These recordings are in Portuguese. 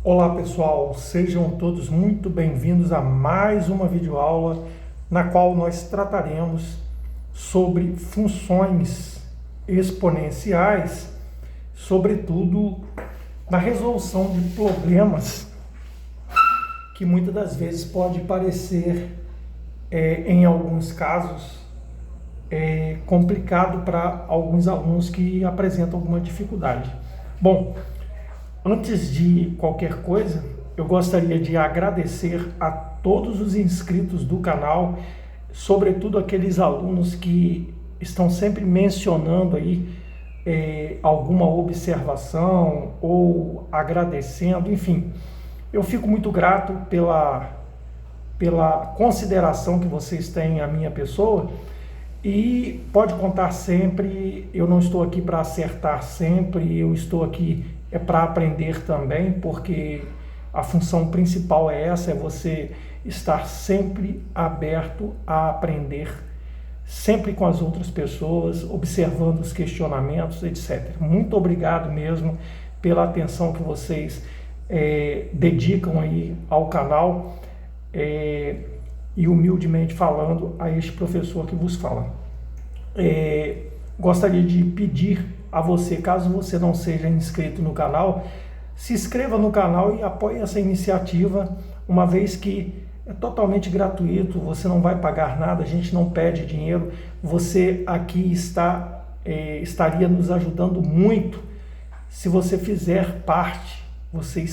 Olá pessoal, sejam todos muito bem-vindos a mais uma videoaula na qual nós trataremos sobre funções exponenciais, sobretudo na resolução de problemas que muitas das vezes pode parecer, em alguns casos, complicado para alguns alunos que apresentam alguma dificuldade. Bom, antes de qualquer coisa, eu gostaria de agradecer a todos os inscritos do canal, sobretudo aqueles alunos que estão sempre mencionando aí alguma observação ou agradecendo, enfim. Eu fico muito grato pela consideração que vocês têm à minha pessoa e pode contar sempre. Eu não estou aqui para acertar sempre, eu estou aqui para aprender também, porque a função principal é essa, é você estar sempre aberto a aprender, sempre com as outras pessoas, observando os questionamentos, etc. Muito obrigado mesmo pela atenção que vocês dedicam aí ao canal, e humildemente falando a este professor que vos fala. Gostaria de pedir a você, caso você não seja inscrito no canal, se inscreva no canal e apoie essa iniciativa, uma vez que é totalmente gratuito, você não vai pagar nada, a gente não pede dinheiro, você aqui estaria nos ajudando muito. Se você fizer parte, você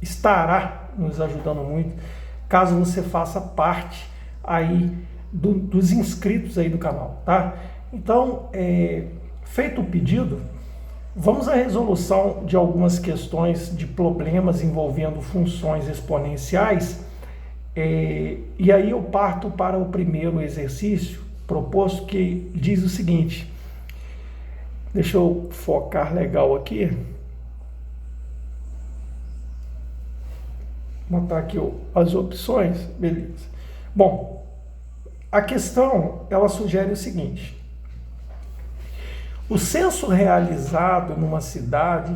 estará nos ajudando muito, caso você faça parte aí dos inscritos aí do canal, tá? Então, feito o pedido, vamos à resolução de algumas questões de problemas envolvendo funções exponenciais, e aí eu parto para o primeiro exercício proposto, que diz o seguinte. Deixa eu focar legal aqui. Vou botar aqui as opções, beleza. Bom, a questão, ela sugere o seguinte: o censo realizado numa cidade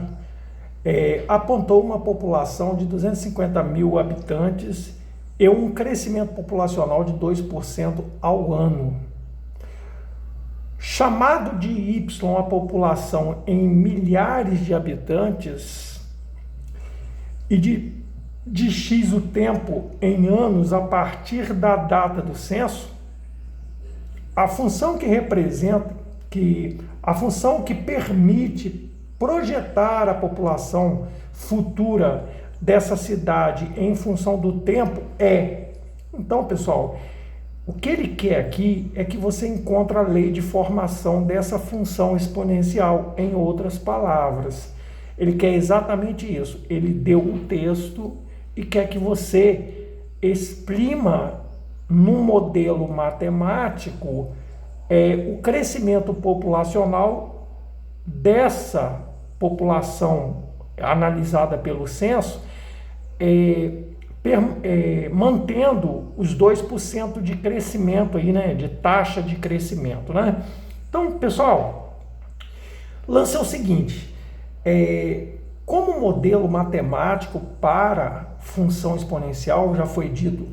apontou uma população de 250 mil habitantes e um crescimento populacional de 2% ao ano. Chamado de Y a população em milhares de habitantes e de X o tempo em anos a partir da data do censo, a função que permite projetar a população futura dessa cidade em função do tempo é... Então, pessoal, o que ele quer aqui é que você encontre a lei de formação dessa função exponencial, em outras palavras. Ele quer exatamente isso. Ele deu o texto e quer que você exprima num modelo matemático o crescimento populacional dessa população analisada pelo censo, mantendo os 2% de crescimento aí, né, de taxa de crescimento, né? Então, pessoal, lance é o seguinte: como modelo matemático para função exponencial, já foi dito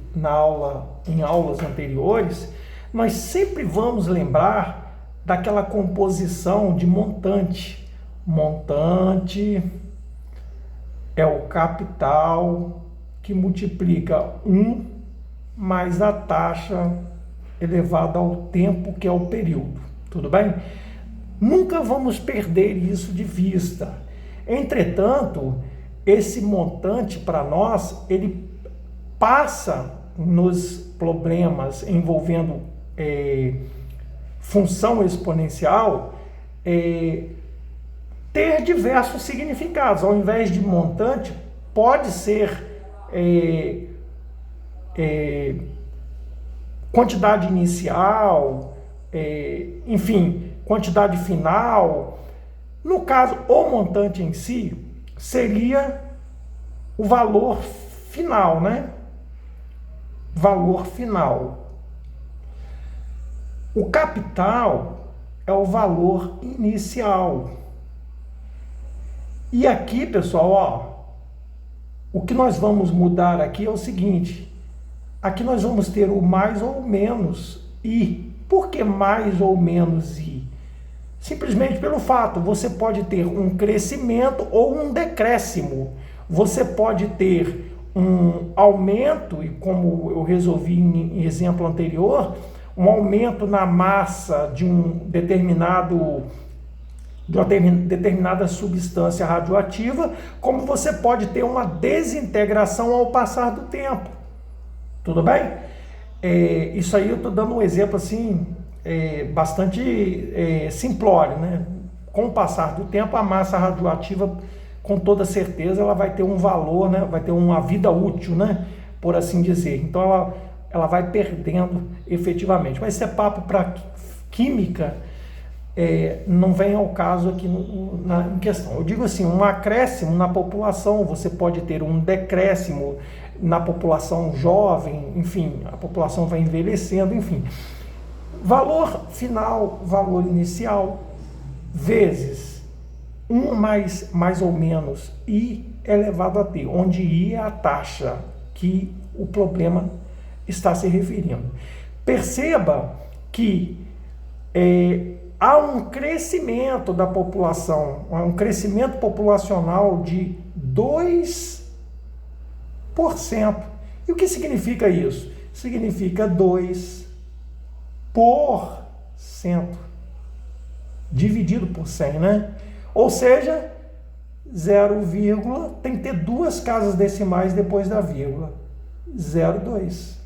em aulas anteriores, nós sempre vamos lembrar daquela composição de montante. Montante é o capital que multiplica 1 mais a taxa elevada ao tempo, que é o período. Tudo bem? Nunca vamos perder isso de vista. Entretanto, esse montante para nós, ele passa nos problemas envolvendo função exponencial ter diversos significados. Ao invés de montante, pode ser quantidade inicial, enfim, quantidade final. No caso, o montante em si seria o valor final, né? Valor final. O capital é o valor inicial. E aqui, pessoal, O que nós vamos mudar aqui é o seguinte, aqui nós vamos ter o mais ou menos i. Por que mais ou menos i? Simplesmente pelo fato, você pode ter um crescimento ou um decréscimo. Você pode ter um aumento, e como eu resolvi em exemplo anterior, um aumento na massa de uma determinada substância radioativa, como você pode ter uma desintegração ao passar do tempo. Tudo bem? Isso aí eu estou dando um exemplo assim, bastante simplório, né? Com o passar do tempo, a massa radioativa, com toda certeza, ela vai ter um valor, né? Vai ter uma vida útil, né? Por assim dizer. Então, ela vai perdendo efetivamente. Mas isso é papo para química, não vem ao caso aqui em questão. Eu digo assim, um acréscimo na população, você pode ter um decréscimo na população jovem, enfim, a população vai envelhecendo, enfim. Valor final, valor inicial, vezes 1 mais ou menos i elevado a t, onde i é a taxa que o problema está se referindo. Perceba que há um crescimento da população, um crescimento populacional de 2%. E o que significa isso? Significa 2% dividido por 100, né? Ou seja, 0, tem que ter 2 casas decimais depois da vírgula. 0,2.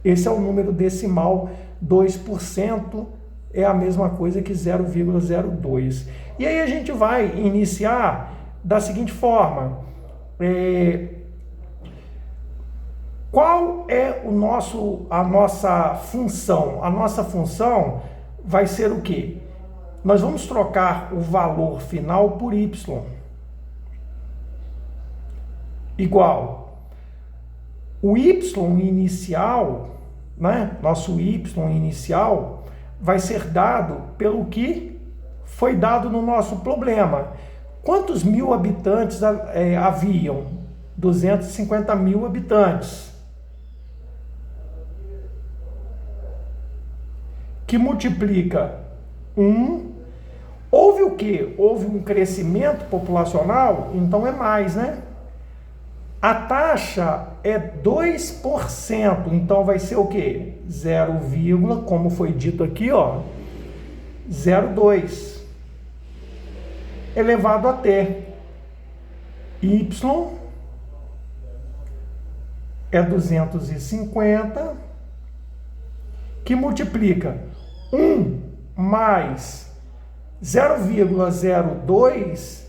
Esse é o número decimal, 2% é a mesma coisa que 0,02. E aí a gente vai iniciar da seguinte forma. Qual é a nossa função? A nossa função vai ser o quê? Nós vamos trocar o valor final por y. Igual. O y inicial, né? Nosso y inicial vai ser dado pelo que foi dado no nosso problema. Quantos mil habitantes haviam? 250 mil habitantes. Que multiplica 1. Houve o quê? Houve um crescimento populacional, então é mais, né? A taxa é 2%, então vai ser o quê? 0, como foi dito aqui, ó, 0,2 elevado a t. Y é 250, que multiplica 1 mais 0,02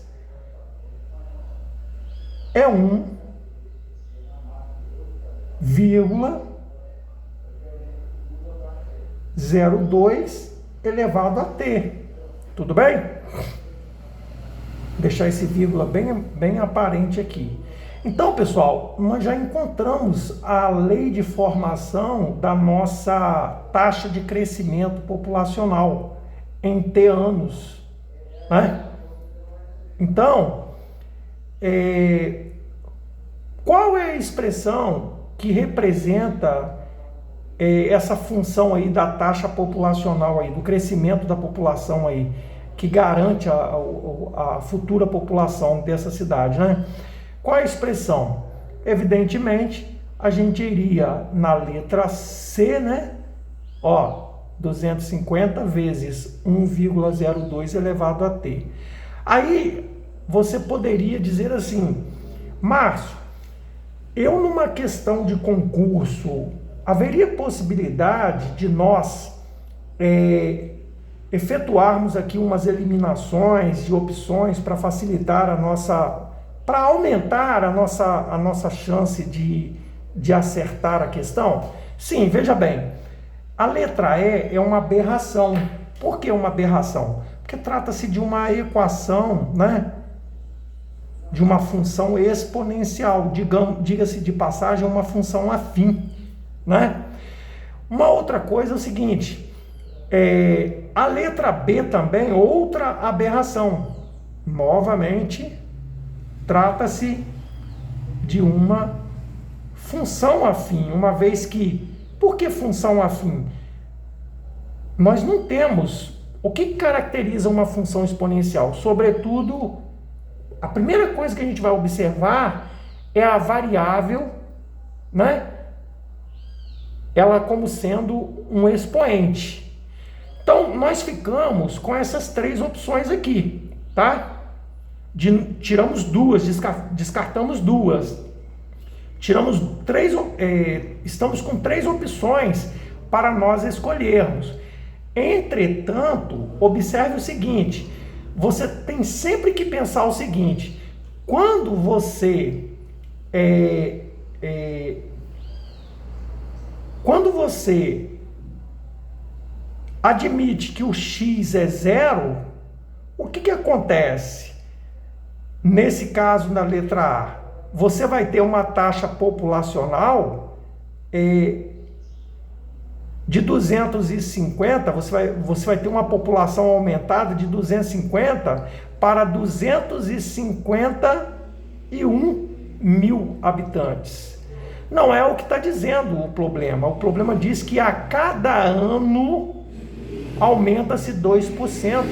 é 1,02 elevado a t. Tudo bem? Vou deixar esse vírgula bem aparente aqui. Então, pessoal, nós já encontramos a lei de formação da nossa taxa de crescimento populacional em T anos, né? Então, qual é a expressão que representa essa função aí da taxa populacional aí, do crescimento da população aí, que garante a futura população dessa cidade, né? Qual é a expressão? Evidentemente, a gente iria na letra C, né? Ó, 250 vezes 1,02 elevado a t. Aí, você poderia dizer assim, Márcio, eu numa questão de concurso, haveria possibilidade de nós efetuarmos aqui umas eliminações de opções para facilitar para aumentar a nossa chance de acertar a questão? Sim, veja bem, a letra E é uma aberração. Por que uma aberração? Porque trata-se de uma equação, né? De uma função exponencial, diga-se de passagem, uma função afim, né? Uma outra coisa é o seguinte, a letra B também, outra aberração. Novamente, trata-se de uma função afim, uma vez que... Por que função afim? Nós não temos... O que caracteriza uma função exponencial? Sobretudo, a primeira coisa que a gente vai observar é a variável, né? Ela como sendo um expoente. Então, nós ficamos com essas três opções aqui, tá? Tiramos duas, descartamos duas. Tiramos três, estamos com três opções para nós escolhermos. Entretanto, observe o seguinte, você tem sempre que pensar o seguinte, quando você admite que o x é zero, o que acontece? Nesse caso, na letra A, você vai ter uma taxa populacional de 250, você vai ter uma população aumentada de 250 para 251 mil habitantes. Não é o que está dizendo o problema. O problema diz que a cada ano aumenta-se 2%.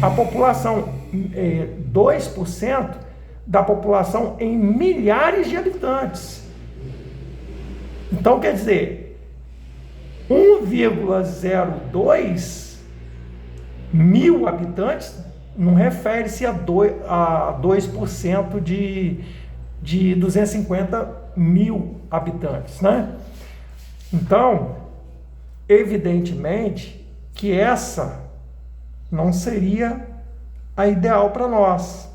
A população, 2% da população em milhares de habitantes. Então, quer dizer, 1,02 mil habitantes não refere-se a 2% de 250 mil habitantes, né? Então, evidentemente que essa não seria a ideal para nós.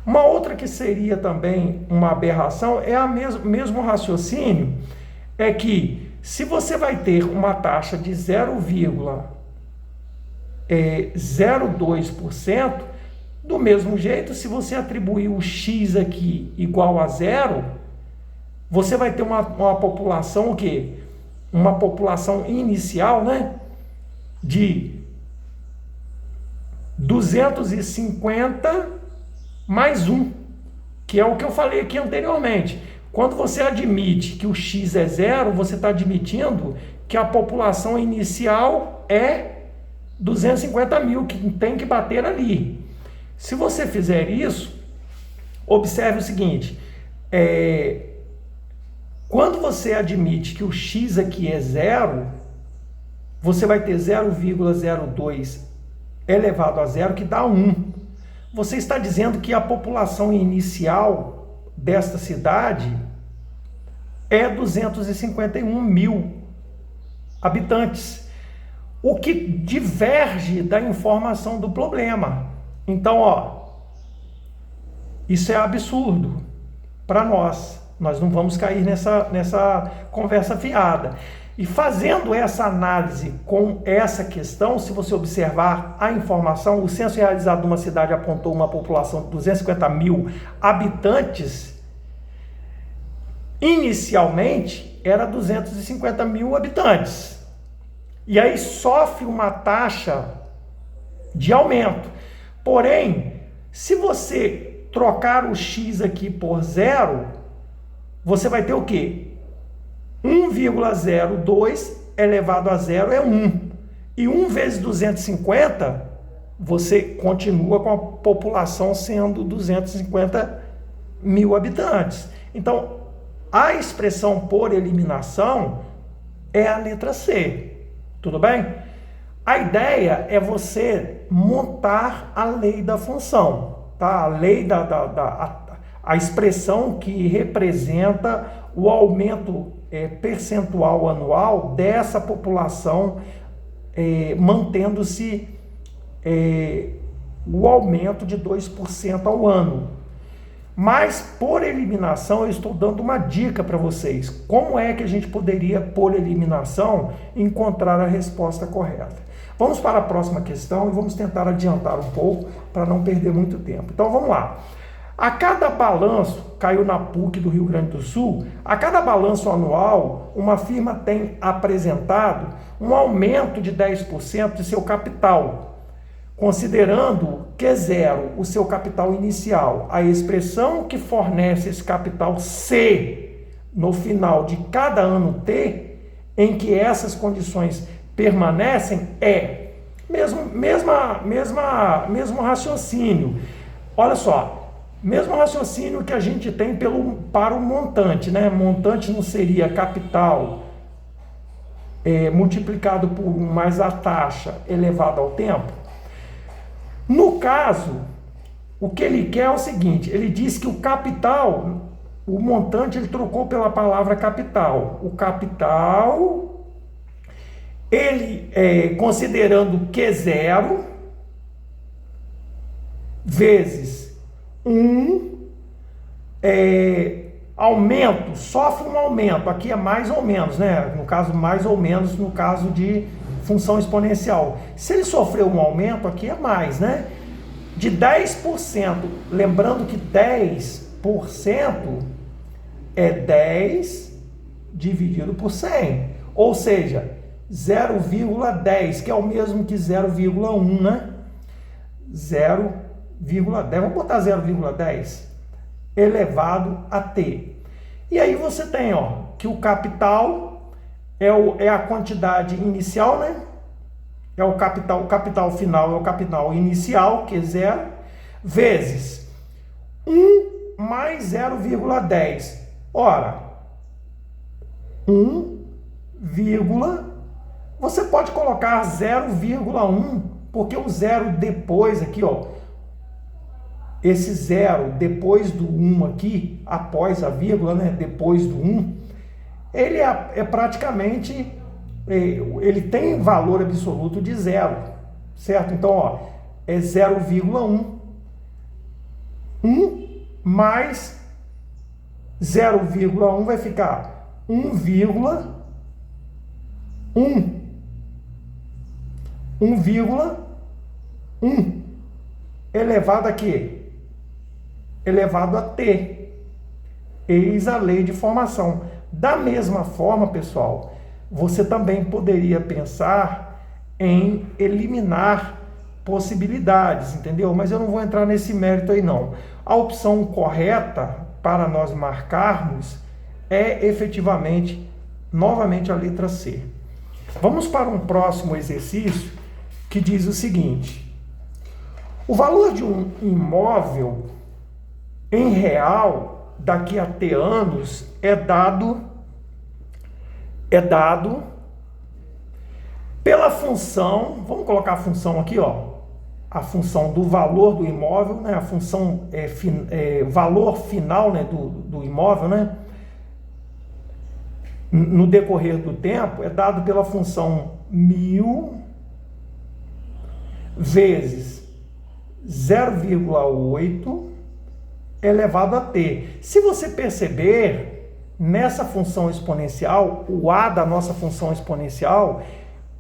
Uma outra que seria também uma aberração é o mesmo raciocínio, é que se você vai ter uma taxa de 0,02%, do mesmo jeito, se você atribuir o x aqui igual a zero, você vai ter uma população, o quê? Uma população inicial, né? De 250 mais 1, que é o que eu falei aqui anteriormente. Quando você admite que o x é zero, você está admitindo que a população inicial é 250 mil, que tem que bater ali. Se você fizer isso, observe o seguinte, quando você admite que o x aqui é zero, você vai ter 0,02 elevado a zero, que dá 1. Você está dizendo que a população inicial desta cidade é 251 mil habitantes, o que diverge da informação do problema. Então, isso é absurdo para nós. Nós não vamos cair nessa conversa fiada. E fazendo essa análise com essa questão, se você observar a informação, o censo realizado numa cidade apontou uma população de 250 mil habitantes. Inicialmente, era 250 mil habitantes. E aí sofre uma taxa de aumento. Porém, se você trocar o x aqui por zero, você vai ter o quê? 1,02 elevado a zero é 1. E 1 vezes 250, você continua com a população sendo 250 mil habitantes. Então, a expressão por eliminação é a letra C. Tudo bem? A ideia é você montar a lei da função, tá? A lei a expressão que representa o aumento percentual anual dessa população, mantendo-se o aumento de 2% ao ano. Mas, por eliminação, eu estou dando uma dica para vocês. Como é que a gente poderia, por eliminação, encontrar a resposta correta? Vamos para a próxima questão e vamos tentar adiantar um pouco para não perder muito tempo. Então, vamos lá. A cada balanço, caiu na PUC do Rio Grande do Sul, a cada balanço anual, uma firma tem apresentado um aumento de 10% de seu capital, considerando Q0 o seu capital inicial, a expressão que fornece esse capital C no final de cada ano T, em que essas condições permanecem, é mesmo raciocínio. Olha só, mesmo raciocínio que a gente tem para o montante, né? Montante não seria capital multiplicado por 1 mais a taxa elevado ao tempo? No caso, o que ele quer é o seguinte, ele diz que o capital, o montante, ele trocou pela palavra capital. O capital, ele, considerando Q0, vezes 1, aumento, sofre um aumento, aqui é mais ou menos, né? No caso, mais ou menos, no caso de função exponencial. Se ele sofreu um aumento, aqui é mais, né? De 10%, lembrando que 10% é 10 dividido por 100, ou seja, 0,10, que é o mesmo que 0,1, né? 0,10, vamos botar 0,10 elevado a t. E aí você tem, ó, que o capital é a quantidade inicial, né? É o capital final é o capital inicial, que é 0, vezes 1 mais 0,10. Ora, 1, você pode colocar 0,1, porque o zero depois aqui, ó, esse zero depois do 1 aqui, após a vírgula, né, depois do 1, ele é praticamente, ele tem valor absoluto de zero, certo? Então, ó, é 0,1. 1 mais 0,1 vai ficar 1,1. 1,1 elevado a quê? Elevado a t. Eis a lei de formação. Da mesma forma, pessoal, você também poderia pensar em eliminar possibilidades, entendeu? Mas eu não vou entrar nesse mérito aí não. A opção correta para nós marcarmos é efetivamente, novamente, a letra C. Vamos para um próximo exercício que diz o seguinte: o valor de um imóvel em real daqui a t anos é dado pela função, vamos colocar a função aqui, ó, a função do valor do imóvel, né, a função valor final, né, do imóvel, né, no decorrer do tempo, é dado pela função 1000 vezes 0,8 elevado a t. Se você perceber, nessa função exponencial, o a da nossa função exponencial,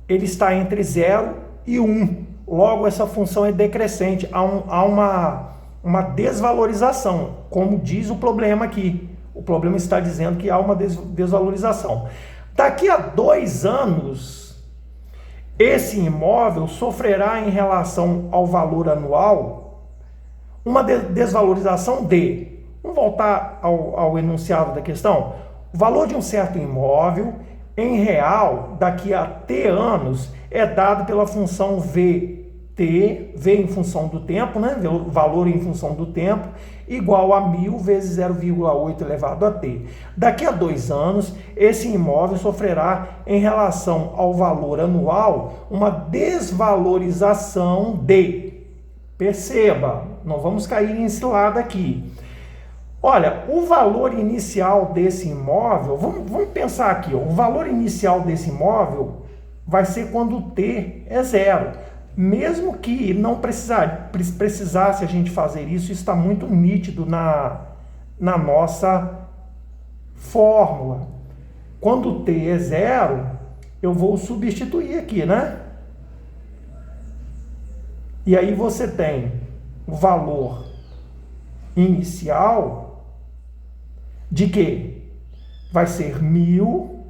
ele está entre 0 e 1. Logo, essa função é decrescente, há uma desvalorização, como diz o problema aqui. O problema está dizendo que há uma desvalorização. Daqui a 2 anos, esse imóvel sofrerá em relação ao valor anual uma desvalorização de... Vamos voltar ao enunciado da questão? O valor de um certo imóvel em real daqui a t anos é dado pela função VT, V em função do tempo, né? Valor em função do tempo, igual a 1000 vezes 0,8 elevado a t. Daqui a 2 anos, esse imóvel sofrerá em relação ao valor anual uma desvalorização de... Perceba, não vamos cair em cilada aqui. Olha, o valor inicial desse imóvel, vamos pensar aqui, ó, o valor inicial desse imóvel vai ser quando o t é 0. Mesmo que não precisasse a gente fazer isso está muito nítido na nossa fórmula. Quando o t é 0, eu vou substituir aqui, né? E aí você tem o valor inicial de que vai ser 1000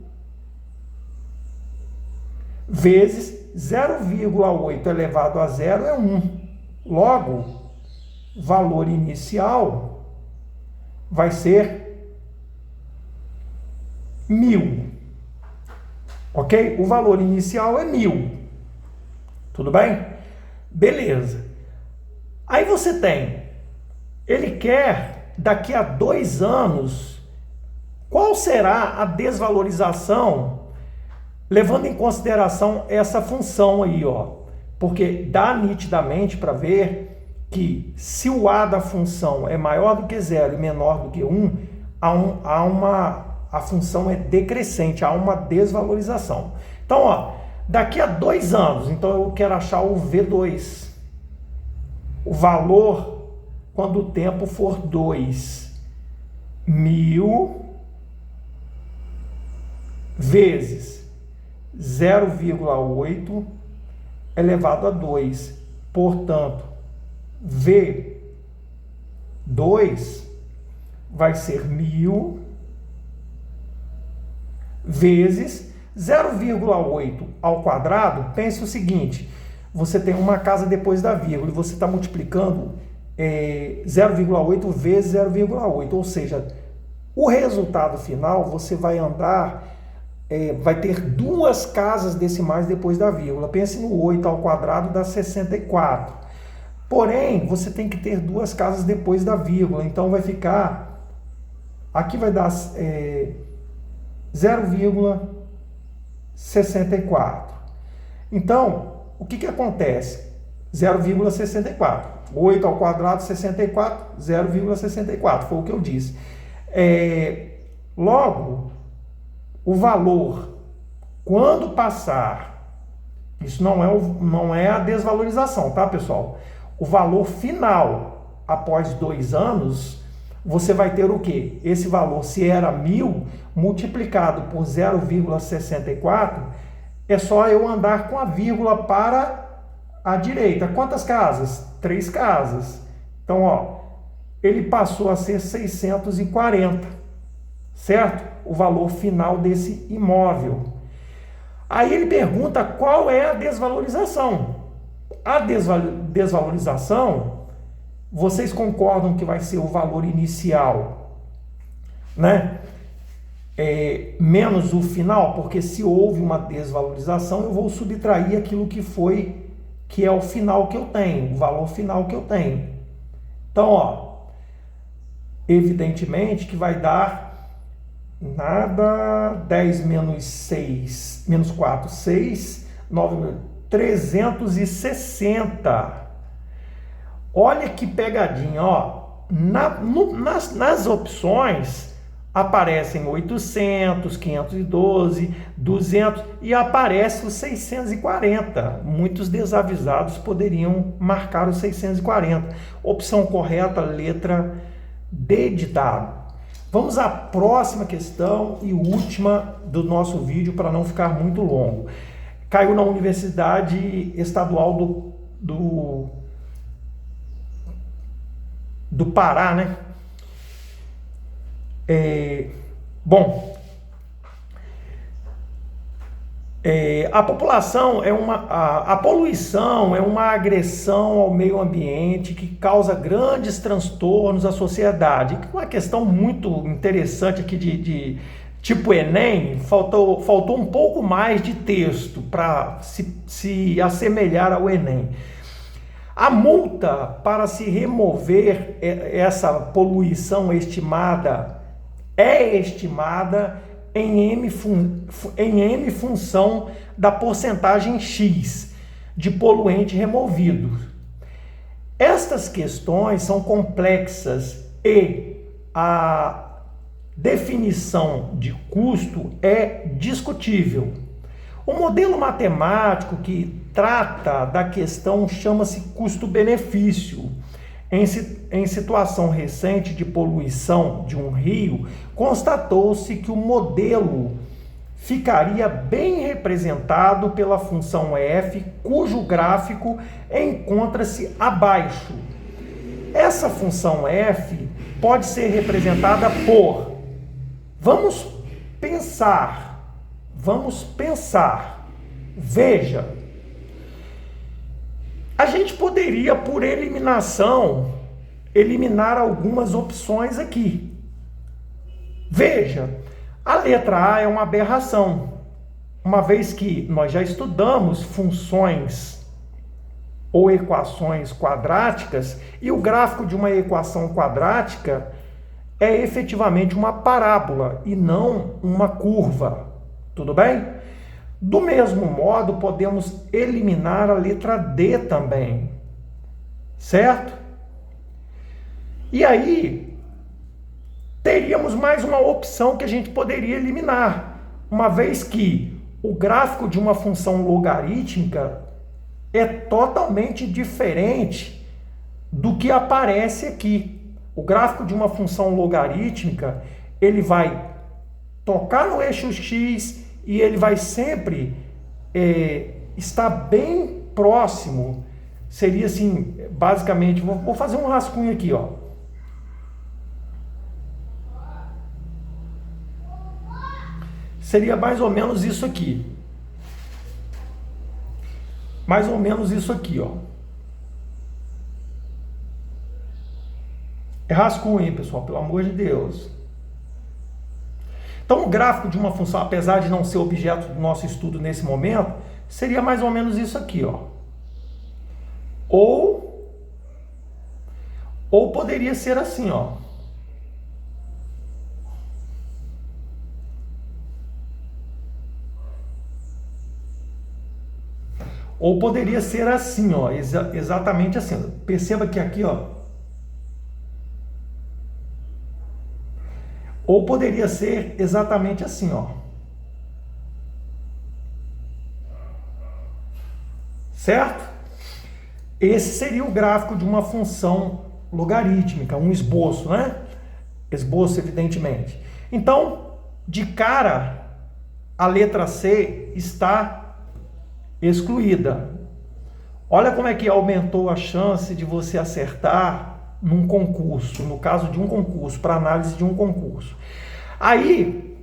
vezes 0,8 elevado a zero é 1. Logo, valor inicial vai ser 1.000. Ok? O valor inicial é 1.000. Tudo bem? Beleza. Aí você tem, ele quer, daqui a 2 anos, qual será a desvalorização, levando em consideração essa função aí, ó. Porque dá nitidamente para ver que se o A da função é maior do que 0 e menor do que 1, a função é decrescente, há uma desvalorização. Então, ó, daqui a 2 anos, então eu quero achar o V2. O valor, quando o tempo for 2, 1.000 vezes 0,8 elevado a 2. Portanto, V2 vai ser 1.000 vezes 0,8 ao quadrado. Pense o seguinte, você tem uma casa depois da vírgula e você está multiplicando 0,8 vezes 0,8, ou seja, o resultado final você vai vai ter 2 casas decimais depois da vírgula. Pense no 8 ao quadrado dá 64. Porém, você tem que ter 2 casas depois da vírgula, então vai ficar, aqui vai dar 0,64. Então, o que acontece? 0,64. 8 ao quadrado, 64, 0,64. Foi o que eu disse. Logo, o valor, quando passar, isso não é a desvalorização, tá, pessoal? O valor final, após 2 anos, você vai ter o quê? Esse valor, se era 1.000, multiplicado por 0,64, é só eu andar com a vírgula para a direita. Quantas casas? 3 casas. Então, ó, ele passou a ser 640, certo? O valor final desse imóvel. Aí ele pergunta qual é a desvalorização. A desvalorização, vocês concordam que vai ser o valor inicial, né? Menos o final, porque se houve uma desvalorização, eu vou subtrair aquilo que é o final que eu tenho, o valor final que eu tenho. Então, ó, evidentemente que vai dar nada, 10 menos 6, menos 4, 6, 9, 360. Olha que pegadinha, ó. Nas opções aparecem 800, 512, 200 e aparece os 640. Muitos desavisados poderiam marcar os 640. Opção correta, letra D de dado. Vamos à próxima questão e última do nosso vídeo para não ficar muito longo. Caiu na Universidade Estadual do Pará, né? A população a poluição é uma agressão ao meio ambiente que causa grandes transtornos à sociedade. Uma questão muito interessante aqui de tipo Enem, faltou um pouco mais de texto para se assemelhar ao Enem. A multa para se remover essa poluição é estimada em M função da porcentagem X de poluente removido. Estas questões são complexas e a definição de custo é discutível. O modelo matemático que trata da questão chama-se custo-benefício. Em situação recente de poluição de um rio, constatou-se que o modelo ficaria bem representado pela função f, cujo gráfico encontra-se abaixo. Essa função f pode ser representada por... Vamos pensar. Veja, A gente poderia, por eliminação, eliminar algumas opções aqui. Veja, a letra A é uma aberração, uma vez que nós já estudamos funções ou equações quadráticas, e o gráfico de uma equação quadrática é efetivamente uma parábola e não uma curva. Tudo bem? Do mesmo modo, podemos eliminar a letra D também. Certo? E aí, teríamos mais uma opção que a gente poderia eliminar, uma vez que o gráfico de uma função logarítmica é totalmente diferente do que aparece aqui. O gráfico de uma função logarítmica, ele vai tocar no eixo X e ele vai sempre estar bem próximo. Seria assim, basicamente, vou fazer um rascunho aqui, ó. Seria mais ou menos isso aqui. Mais ou menos isso aqui, ó. É rascunho, hein, pessoal? Pelo amor de Deus. Então, o gráfico de uma função, apesar de não ser objeto do nosso estudo nesse momento, seria mais ou menos isso aqui, ó. Ou poderia ser assim, ó. Ou poderia ser assim, ó, exatamente assim. Perceba que aqui, ó. Ou poderia ser exatamente assim, ó. Certo? Esse seria o gráfico de uma função logarítmica, um esboço, né? Esboço, evidentemente. Então, de cara, a letra C está excluída. Olha como é que aumentou a chance de você acertar num concurso, no caso de um concurso, para análise de um concurso. Aí,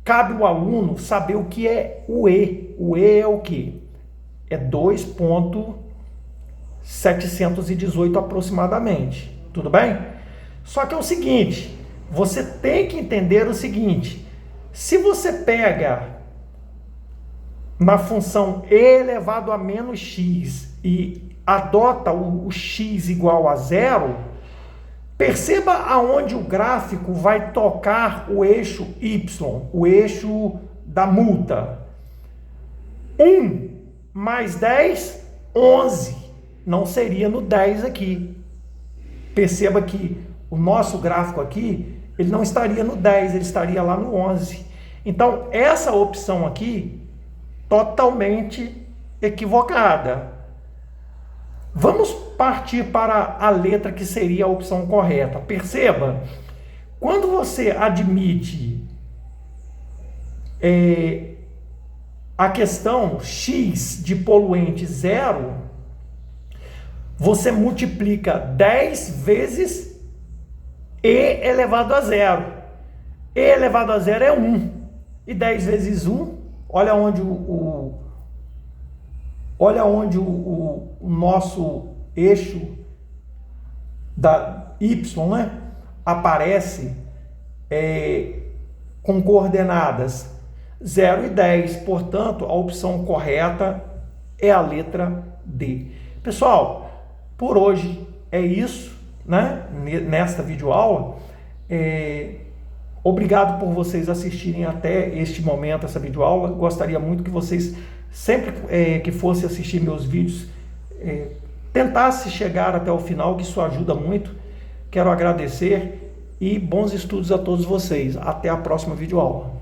cabe ao aluno saber o que é o E. O E é o quê? É 2.718 aproximadamente. Tudo bem? Só que é o seguinte, você tem que entender o seguinte, se você pega na função e elevado a menos x e adota o x igual a zero, perceba aonde o gráfico vai tocar o eixo y, o eixo da multa. 1 mais 10, 11. Não seria no 10 aqui. Perceba que o nosso gráfico aqui, ele não estaria no 10, ele estaria lá no 11. Então, essa opção aqui, totalmente equivocada. Vamos partir para a letra que seria a opção correta. Perceba, quando você admite a questão x de poluente zero, você multiplica 10 vezes e elevado a zero. E elevado a zero é 1. E 10 vezes 1, olha onde o nosso eixo da y, né, aparece com coordenadas 0 e 10. Portanto, a opção correta é a letra D. Pessoal, por hoje é isso, né, nesta videoaula. Obrigado por vocês assistirem até este momento, essa videoaula. Gostaria muito que vocês, sempre que fosse assistir meus vídeos, tentasse chegar até o final, que isso ajuda muito. Quero agradecer e bons estudos a todos vocês. Até a próxima videoaula.